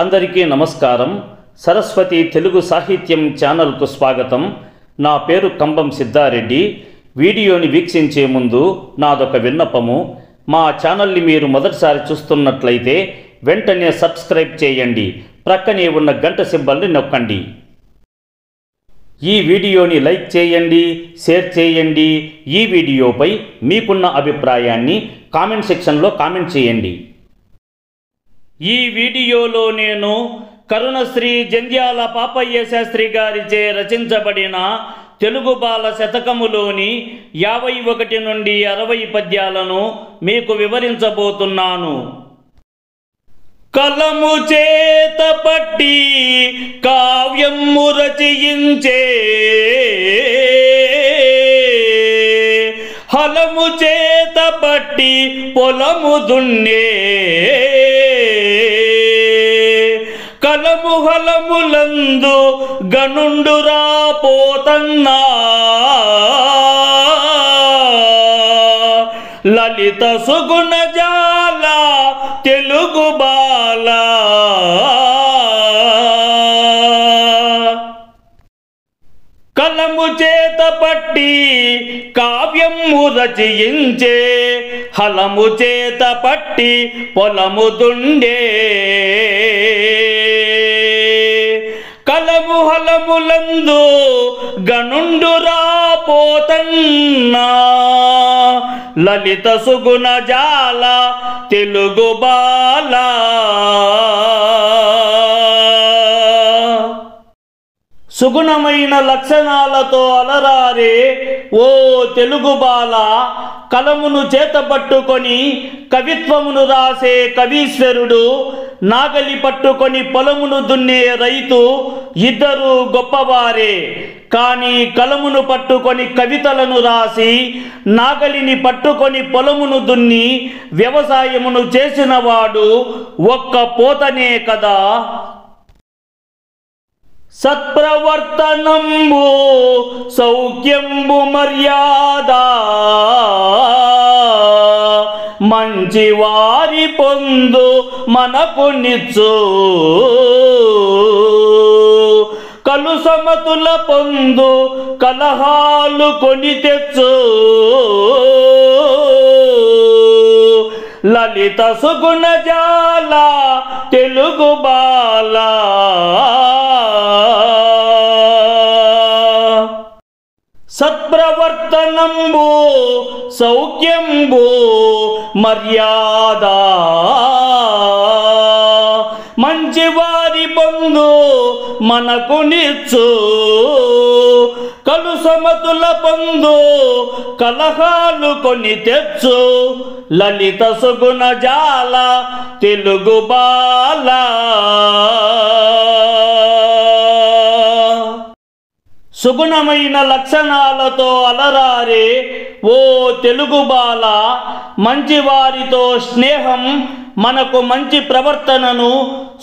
అందరికీ నమస్కారం. సరస్వతి తెలుగు సాహిత్యం ఛానల్కు స్వాగతం. నా పేరు కంబం సిద్ధారెడ్డి. వీడియోని వీక్షించే ముందు నాదొక విన్నపము. మా ఛానల్ని మీరు మొదటిసారి చూస్తున్నట్లయితే వెంటనే సబ్స్క్రైబ్ చేయండి. ప్రక్కనే ఉన్న గంట సింబల్ని నొక్కండి. ఈ వీడియోని లైక్ చేయండి, షేర్ చేయండి. ఈ వీడియోపై మీకున్న అభిప్రాయాన్ని కామెంట్ సెక్షన్లో కామెంట్ చేయండి. ఈ వీడియోలో నేను కరుణశ్రీ జంధ్యాల పాపయ్య శాస్త్రి గారిచే రచించబడిన తెలుగు బాల శతకములోని 51 నుండి 60 పద్యాలను మీకు వివరించబోతున్నాను. కలము చేత పట్టి కావ్యము రచయించే, హలము చేత పట్టి పొలము దున్నే, కలము హలములందు గనుండురా పోతన్నా, లలిత సుగుణ జాల తెలుగు బాల, కలము చేత పట్టి కావ్యము రచయించే, హలము చేత పట్టి పొలము దుండే, కలము హలములందు గనుండురా పోతన్నా, లలిత సుగుణ జాల తెలుగు బాల. సుగుణమైన లక్షణాలతో అలరారే ఓ తెలుగు బాల, కలమును చేతపట్టుకొని కవిత్వమును రాసే కవీశ్వరుడు, నాగలి పట్టుకొని పొలమును దున్నే రైతు ఇద్దరు గొప్పవారే. కానీ కలమును పట్టుకొని కవితలను రాసి, నాగలిని పట్టుకొని పొలమును దున్ని వ్యవసాయమును చేసినవాడు ఒక్క పోతనే కదా. సత్ప్రవర్తనంబు సౌఖ్యంబు మర్యాద, మంచి వారి పొందు మనకు నిచ్చు, కలు సమతుల పొందు కలహాలు కొని తెచ్చు, లలిత సుగుణ జాల తెలుగు బాల. సత్ప్రవర్తనంబు సౌఖ్యంబు మర్యాద, మంచి వారి పొందు మనకు నిచ్చు, కలు సమతుల పొందు కలహాలు కొని తెచ్చు, లలిత సుగుణ జాల తెలుగు బాల. సుగుణమైన లక్షణాలతో అలరారే ఓ తెలుగు బాల, మంచివారితో స్నేహం మనకు మంచి ప్రవర్తనను,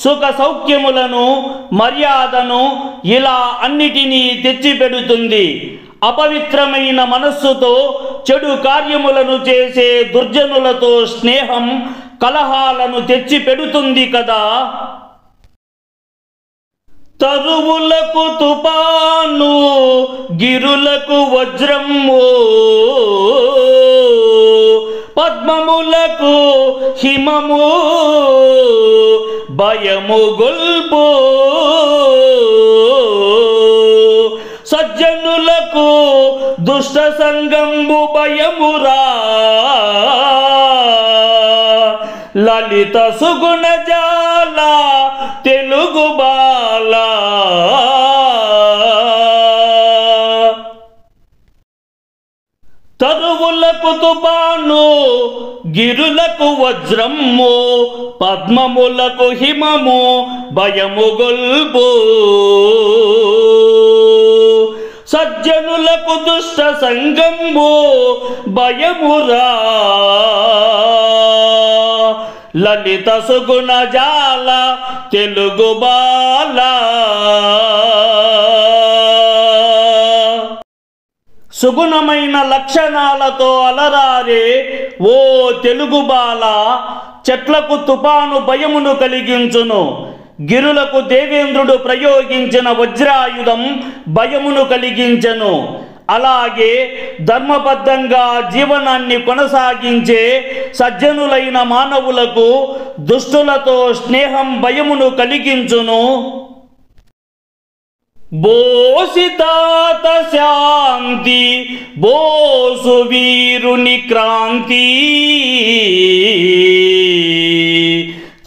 సుఖ సౌఖ్యములను, మర్యాదను, ఇలా అన్నిటినీ తెచ్చిపెడుతుంది. అపవిత్రమైన మనస్సుతో చెడు కార్యములను చేసే దుర్జనులతో స్నేహం కలహాలను తెచ్చిపెడుతుంది కదా. తరువులకు తుపాను, గిరులకు వజ్రము, పద్మములకు హిమము, భయము గొల్పు, సజ్జనులకు దుష్ట సంగంబు భయమురా, లలిత సుగుణ జాల తెలుగు బాల. తరువులకు తుపాను, గిరులకు వజ్రము, పద్మములకు హిమము, భయము గొల్పు, సజ్జనులకు దుష్ట సంగంబు భయమురా, లలిత సుగుణ జాల తెలుగు బాల. సుగుణమైన లక్షణాలతో అలరారే ఓ తెలుగు బాల చెట్లకు తుపాను భయమును కలిగించును, గిరులకు దేవేంద్రుడు ప్రయోగించిన వజ్రాయుధం భయమును కలిగించెను. అలాగే ధర్మబద్ధంగా జీవనాన్ని కొనసాగించే సజ్జనులైన మానవులకు దుష్టులతో స్నేహం భయమును కలిగించును. బోసితాత శాంతి బోసు వీరుని క్రాంతి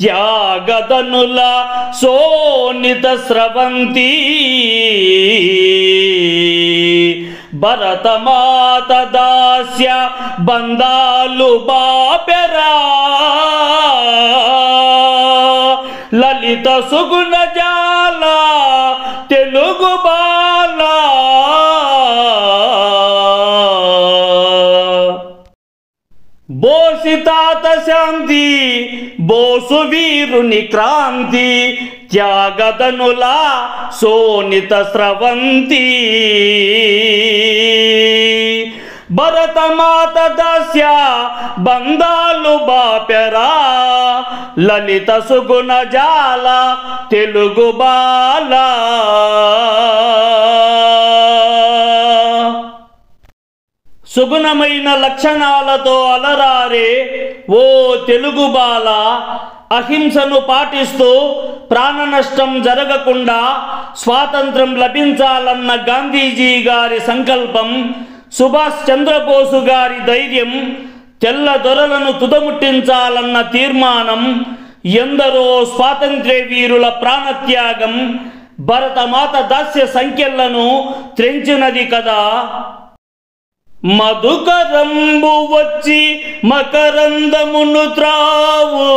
త్యాగదనుల సోనిత స్రవంతి భరతమాత దాస్య బంధాలు బాపెరా లలిత సుగుణ జాల తెలుగు బాల బోసితాత శాంతి బోసు వీరుని క్రాంతి త్యాగదనుల సోనిత స్రవంతి భరతమాత దాస్య బంధాలు బాపెరా లలిత సుగుణ జాల తెలుగు బాల సుగుణమైన లక్షణాలతో అలరారే ఓ తెలుగు బాల, అహింసను పాటిస్తూ ప్రాణ నష్టం జరగకుండా స్వాతంత్రం లభించాలన్న గాంధీజీ గారి సంకల్పం, సుభాష్ చంద్రబోసు గారి ధైర్యం, తెల్ల దొరలను తుదముట్టించాలన్న తీర్మానం, ఎందరో స్వాతంత్ర్య వీరుల ప్రాణత్యాగం భరతమాత దాస్య సంఖ్యలను త్రెంచినది కదా. మధుకరంబు వచ్చి మకరందమును త్రావు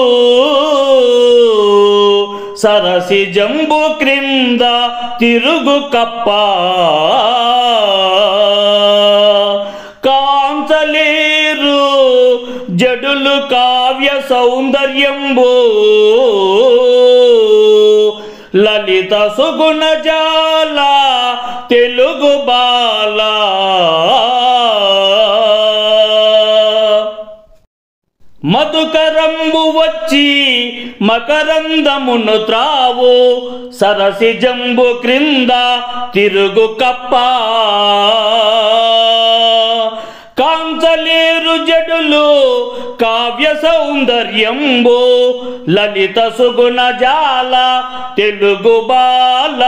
సరసి జంబు క్రింద తిరుగు కప్ప కాంచలేరు జడులు కావ్య సౌందర్యంబు లలిత సుగుణ జాల తెలుగు బాల మధుకరంబు వచ్చి మకరందమును త్రావు సరసి జంబు క్రింద తిరుగు కప్ప కాంచలేరు జడులు కావ్య సౌందర్యంబు లలిత సుగుణ జాల తెలుగు బాల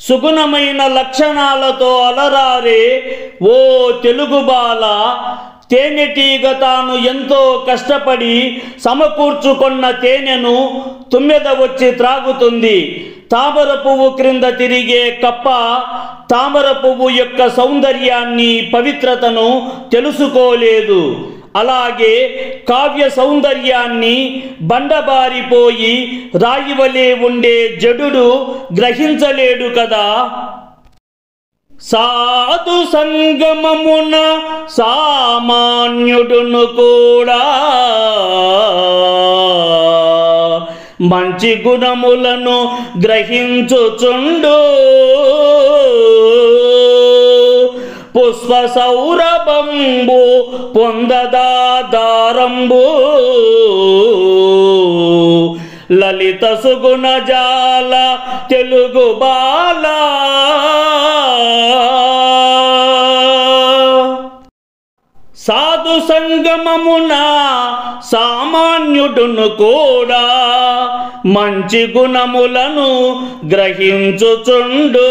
సుగుణమైన లక్షణాలతో అలరారే ఓ తెలుగు బాల, తేనెటీగ తాను ఎంతో కష్టపడి సమకూర్చుకున్న తేనెను తుమ్మెద వచ్చి త్రాగుతుంది. తామర పువ్వు క్రింద తిరిగే కప్ప తామర పువ్వు యొక్క సౌందర్యాన్ని, పవిత్రతను తెలుసుకోలేదు. అలాగే కావ్య సౌందర్యాన్ని బండబారిపోయి రాయివలే ఉండే జడుడు గ్రహించలేడు కదా. సాధు సంగమమున సామాన్యుడును కూడా మంచి గుణములను గ్రహించుచుండు పుష్ప సౌరభంబు పొందదారంబు లలిత సుగుణ జాల తెలుగు బాల సాధు సంగమమున సామాన్యుడును కూడా మంచి గుణములను గ్రహించుచుండు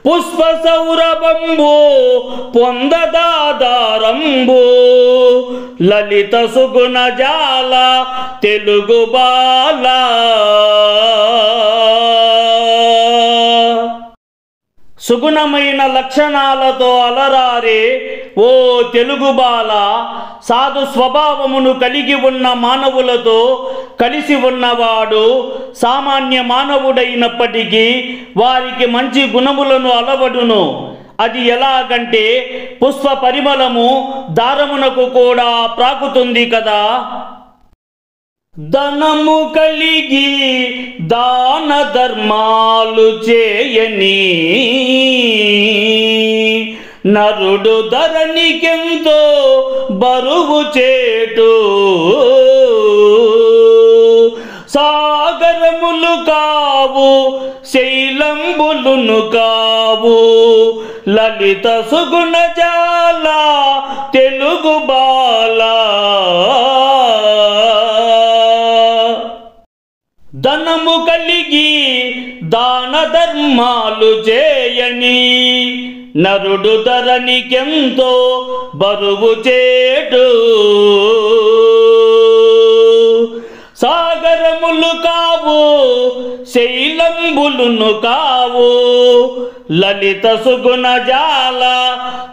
పుష్ప సౌరభంబు పొందదారంబు లలిత సుగుణ జాల తెలుగు బాల సుగుణమైన లక్షణాలతో అలరారే ఓ తెలుగు బాల, సాధు స్వభావమును కలిగి ఉన్న మానవులతో కలిసి ఉన్నవాడు సామాన్య మానవుడైనప్పటికీ వారికి మంచి గుణములను అలవడును. అది ఎలాగంటే పుష్ప పరిమళము దారమునకు కూడా ప్రాకుతుంది కదా. ధనము కలిగి దాన ధర్మాలు చేయని నరుడు ధరణికెంతో బరువు చేటు సాగరములు కావు శైలంబులును కావు లలిత సుగుణ జాల తెలుగు బాల ధనము కలిగి దాన ధర్మాలు చేయని నరుడు ధరణికెంతో బరువు చేటు సాగరములు కావు శైలంబులును కావు లలిత సుగుణ జాల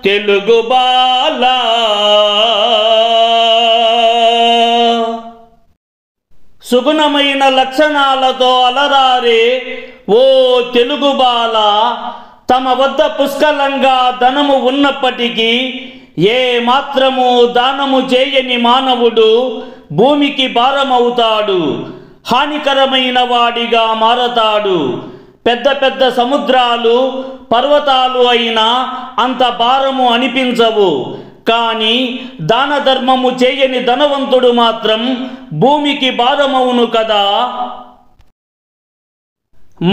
తెలుగు బాల సుగుణమైన లక్షణాలతో అలరారే ఓ తెలుగు బాల తమ వద్ద పుష్కలంగా ధనము ఉన్నప్పటికీ ఏ మాత్రము దానము చేయని మానవుడు భూమికి భారమవుతాడు, హానికరమైన వాడిగా మారతాడు. పెద్ద పెద్ద సముద్రాలు పర్వతాలు అయినా అంత భారము అనిపించవు. కానీ దాన ధర్మము చేయని ధనవంతుడు మాత్రం భూమికి భారమవును కదా.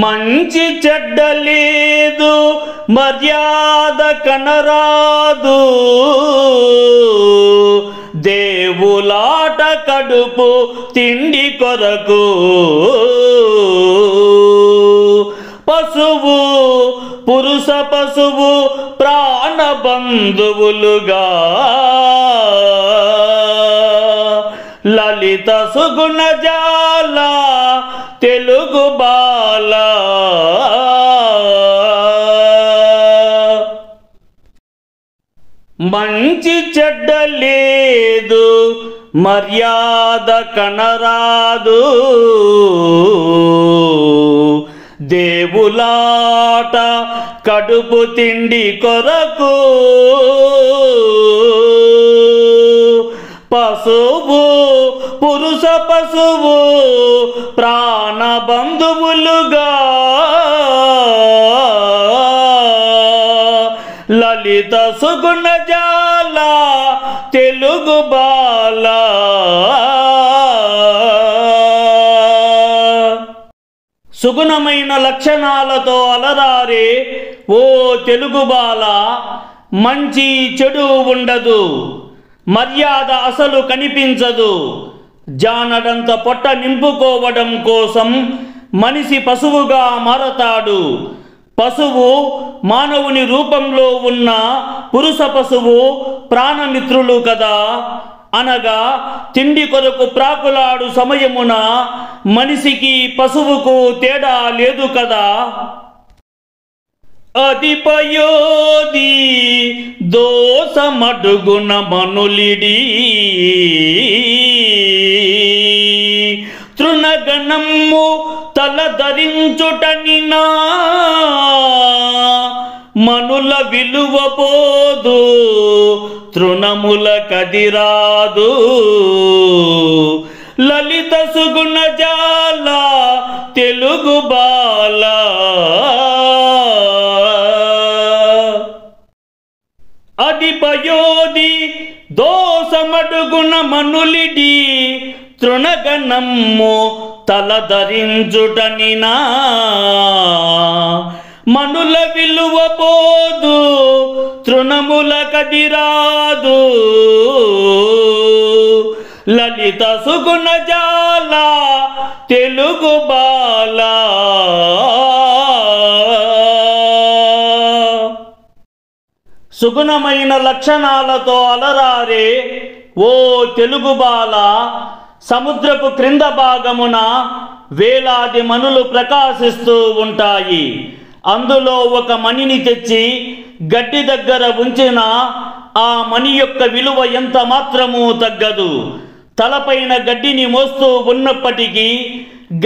మంచి చెడ్డ లేదు మర్యాద కనరాదు, దేవులాట కడుపు తిండి కొరకు పశువు పురుష పశువు ప్రాణ బంధువులుగా లలిత సుగుణ జాల తెలుగు బాల మంచి చెడ్డ లేదు మర్యాద కనరాదు, దేవులాట కడుపు తిండి కొరకు పశువు పురుష పశువు ప్రాణ బంధువులుగా లలిత సుగుణ జాల తెలుగు బాల సుగుణమైన లక్షణాలతో అలరారే ఓ తెలుగు బాల మంచి చెడు ఉండదు, మర్యాద అసలు కనిపించదు. జానడంత పొట్ట నింపుకోవడం కోసం మనిషి పశువుగా మారతాడు. పశువు మానవుని రూపంలో ఉన్న పురుష పశువు ప్రాణమిత్రులు కదా. అనగా తిండి కొరకు ప్రాకులాడు సమయమున మనిషికి పశువుకు తేడా లేదు కదా. అధిపయోది దోసమడుగున మనులిడి తృణగణము తలధరించుటనినా మనుల విలువ పోదు తృణముల కదిరాదు, లలిత సుగుణ జాల తెలుగు బాల అధిపయోది దోసమడుగున మనులిడి తృణగణము తలధరించుటనినా మనుల విలువ పోదు తృణముల కదిరాదు, లలిత సుగుణ జాల తెలుగు బాల సుగుణమైన లక్షణాలతో అలరారే ఓ తెలుగు బాల సముద్రపు క్రింద భాగమున వేలాది మణులు ప్రకాశిస్తూ ఉంటాయి. అందులో ఒక మణిని తెచ్చి గడ్డి దగ్గర ఉంచిన ఆ మణి యొక్క విలువ ఎంత మాత్రమూ తగ్గదు. తలపైన గడ్డిని మోస్తూ ఉన్నప్పటికీ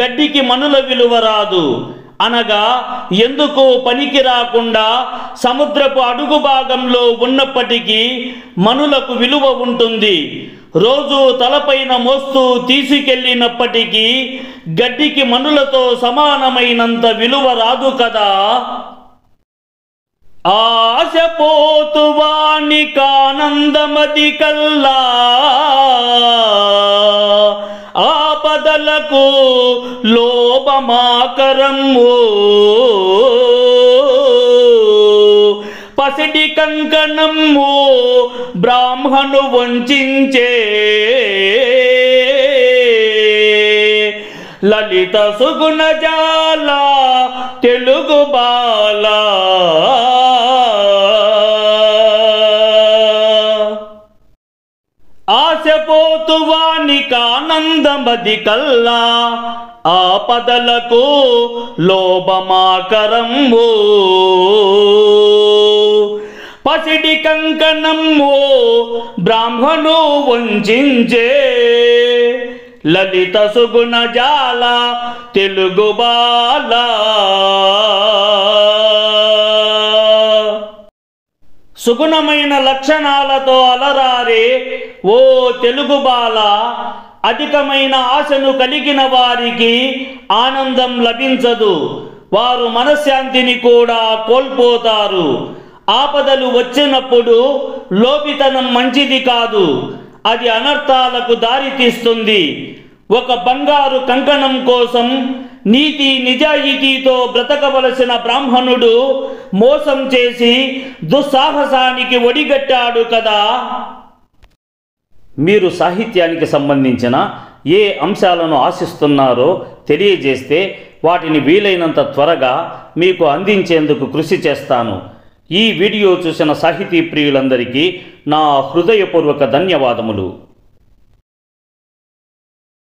గడ్డికి మణుల విలువ రాదు. అనగా ఎందుకు పనికి రాకుండా సముద్రపు అడుగు భాగంలో ఉన్నప్పటికీ మణులకు విలువ ఉంటుంది. రోజు తలపైన మోస్తూ తీసుకెళ్ళినప్పటికీ గడ్డికి మణులతో సమానమైనంత విలువ రాదు కదా. ఆశపోతువానికానందమది కల్లా ఆపదలకు లోభమాకరము పసిడి కంకణము బ్రాహ్మణు వంచించే లలిత సుగుణజాల తెలుగు బాల ఆశపోతువానికానందమది కల్లా ఆపదలకు లోభమాకరము పసిడి కంకణము బ్రాహ్మణు వంచించే లలిత సుగుణజాల తెలుగు బాల సుగుణమైన లక్షణాలతో అలరారే ఓ తెలుగు బాల, అధికమైన ఆశను కలిగిన వారికి ఆనందం లభించదు. వారు మనశ్శాంతిని కూడా కోల్పోతారు. ఆపదలు వచ్చినప్పుడు లోపితనం మంచిది కాదు, అది అనర్థాలకు దారితీస్తుంది. ఒక బంగారు కంకణం కోసం నీతి నిజాయితీతో బ్రతకవలసిన బ్రాహ్మణుడు మోసం చేసి దుస్సాహసానికి ఒడిగట్టాడు కదా. మీరు సాహిత్యానికి సంబంధించిన ఏ అంశాలను ఆశిస్తున్నారో తెలియజేస్తే వాటిని వీలైనంత త్వరగా మీకు అందించేందుకు కృషి చేస్తాను. ఈ వీడియో చూసిన సాహితీ ప్రియులందరికీ నా హృదయపూర్వక ధన్యవాదములు.